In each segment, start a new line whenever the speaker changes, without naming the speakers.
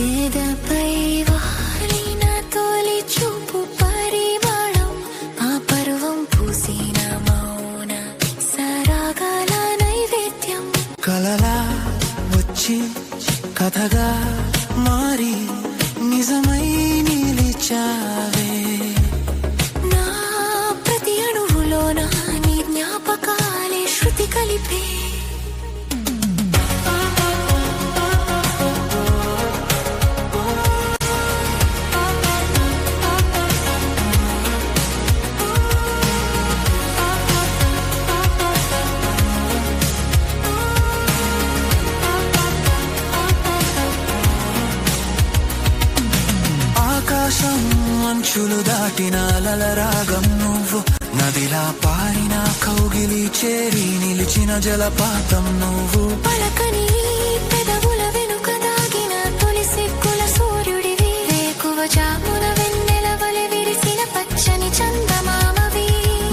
ఎదపై వాలిన తొలి చూపు పరిమళం, ఆ పర్వం పూసిన మౌన సరాగాల నైవేద్యం.
కలలా వచ్చి కథగా మారి నిజమై నిలిచావే.
నా ప్రతి అణువులోన నీ జ్ఞాపకాలే శృతి కలిపే.
ఆకాశం అంచులు దాటిన లలరాగం నువ్వు, నదిలా పారిన కౌగిలి చేరి నిలిచిన జలపాతం నువ్వు.
పలకని పెదవుల వెనుక దాగిన తొలి సిగ్గుల సూర్యుడివి, వేకువ జామున వెన్నెల వలె విరిసిన పచ్చని చందమామవి.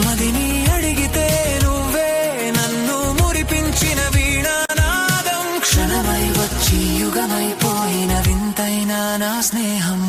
మదిని అడిగితే నువ్వే నన్ను మురిపించిన వీణానాదం, క్షణమై వచ్చి యుగమైపోయిన వింతైన నా స్నేహం.